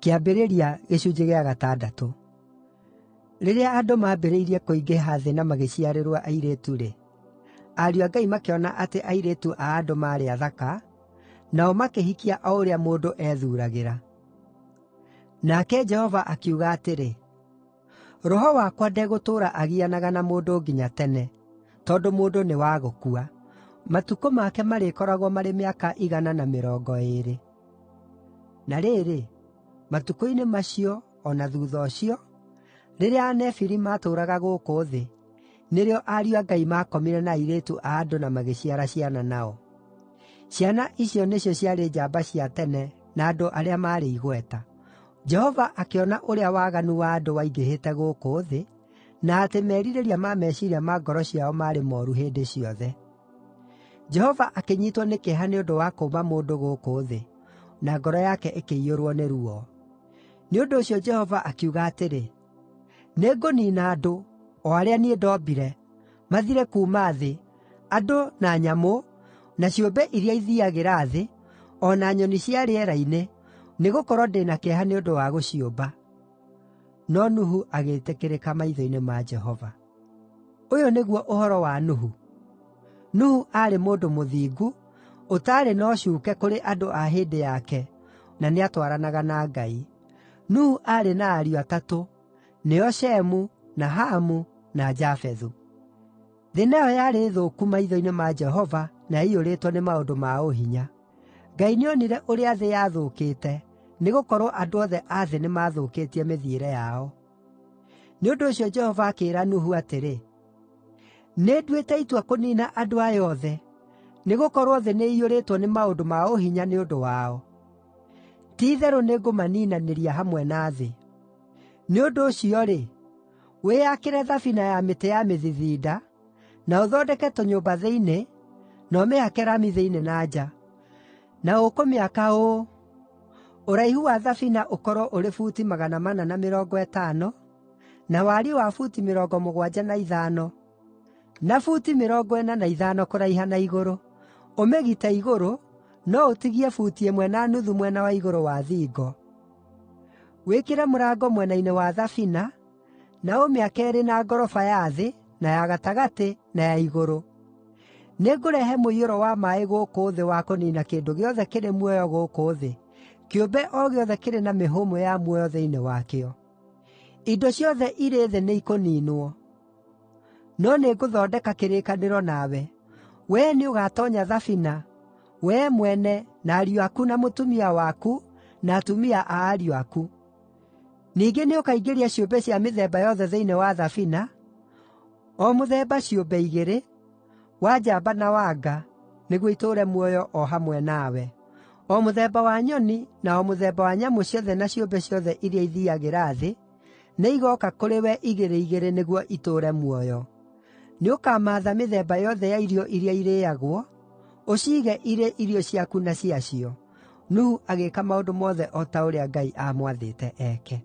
Kĩambĩrĩria gĩcunjĩ gĩa 6. Rĩrĩa andũ maambĩrĩirie kũingĩha thĩ na magĩciarĩrwo airĩtu-rĩ, ariũ a Ngai makĩona atĩ airĩtu a andũ maarĩ athaka, nao makĩhikia o ũrĩa mũndũ ethuuragĩra. Nake Jehova akiuga atĩrĩ, “Roho wakwa ndegũtũũra agianaga na mũndũ nginya tene, tondũ mũndũ nĩ wa gũkua. Matukũ make marĩkoragwo marĩ mĩaka 120.” Na rĩrĩ, matukũ-inĩ macio, o na thuutha ũcio, rĩrĩa Anefili maatũũraga gũkũ thĩ, nĩrĩo ariũ a Ngai maakomire na airĩtu a andũ na magĩciara ciana nao. Ciana icio nĩcio ciarĩ njamba cia tene na andũ arĩa maarĩ igweta. Jehova akĩona ũrĩa waganu wa andũ waingĩhĩte gũkũ thĩ, na atĩ merirĩria ma meciiria ma ngoro ciao maarĩ mooru hĩndĩ ciothe. Jehova akĩnyiitwo nĩ kĩeha nĩ ũndũ wa kũũmba mũndũ gũkũ thĩ, na ngoro yake ĩkĩiyũrwo nĩ ruo. Nĩ ũndũ ũcio Jehova akiuga atĩrĩ, “Nĩngũniina andũ, o arĩa niĩ ndombire, mathire kuuma thĩ, andũ na nyamũ, na ciũmbe iria ithiiagĩra thĩ, o na nyoni cia rĩera-inĩ, nĩgũkorwo ndĩ na kĩeha nĩ ũndũ wa gũciũmba.” No Nuhu agĩĩtĩkĩrĩka maitho-inĩ ma Jehova. Ũyũ nĩguo ũhoro wa Nuhu. Nuhu aarĩ mũndũ mũthingu, ũtaarĩ na ũcuuke kũrĩ andũ a hĩndĩ yake, na nĩatwaranaga na Ngai. Nuhu aarĩ na ariũ atatũ, nĩo Shemu, na Hamu, na Jafethu. Thĩ nayo yarĩ thũku maitho-inĩ ma Jehova na yaiyũrĩtwo nĩ maũndũ ma ũhinya. Ngai nĩonire ũrĩa thĩ yathũkĩte, nĩgũkorwo andũ othe a thĩ nĩmathũkĩtie mĩthiĩre yao. Nĩ ũndũ ũcio Jehova akĩĩra Nuhu atĩrĩ, “Nĩnduĩte itua kũniina andũ aya othe, nĩgũkorwo thĩ nĩĩiyũrĩtwo nĩ maũndũ ma ũhinya nĩ ũndũ wao. Ti-itherũ nĩngũmaniinanĩria hamwe na thĩ. Nĩ ũndũ ũcio-rĩ, wĩyakĩre thabina ya mĩtĩ ya mĩthithinda, na ũthondeke tũnyũmba thĩinĩ, na ũmĩhake rami thĩinĩ na nja. Na ũkũmĩaka ũũ: ũraihu wa thabina ũkorwo ũrĩ buti 450, na wariĩ wa buti 75, na buti 45 kũraiha na igũrũ. Ũmĩgite igũrũ, no ũtigie buti 1.5 mwena wa igũrũ wa thingo. Wĩkĩre mũrango mwena-inĩ wa thabina, na ũmĩake ĩrĩ na ngoroba ya thĩ, na ya gatagatĩ, na ya igũrũ. Nĩngũrehe mũiyũro wa maaĩ gũkũ thĩ wa kũniina kĩndũ gĩothe kĩrĩ muoyo gũkũ thĩ, kĩũmbe o gĩothe kĩrĩ na mĩhũmũ ya muoyo thĩinĩ wakĩo. Indo ciothe irĩ thĩ nĩikũniinwo. No nĩngũthondeka kĩrĩkanĩro nawe. Wee nĩũgatoonya thabina, wee mwene, na ariũ aku na mũtumia waku, na atumia a ariũ aku. Ningĩ nĩũkaingĩria ciũmbe cia mĩthemba yothe thĩinĩ wa thabina, o mũthemba ciũmbe 2, wa njamba na wa nga, nĩguo itũũre muoyo o hamwe nawe. O mũthemba wa nyoni, na o mũthemba wa nyamũ ciothe na ciũmbe ciothe iria ithiiagĩra thĩ, nĩigooka kũrĩ we 2 nĩguo itũũre muoyo. Nĩũkamaatha mĩthemba yothe ya irio iria irĩĩagwo, ũciige irĩ irio ciaku na ciacio. Nuhu agĩĩka maũndũ mothe o ta ũrĩa Ngai aamwathĩte eke.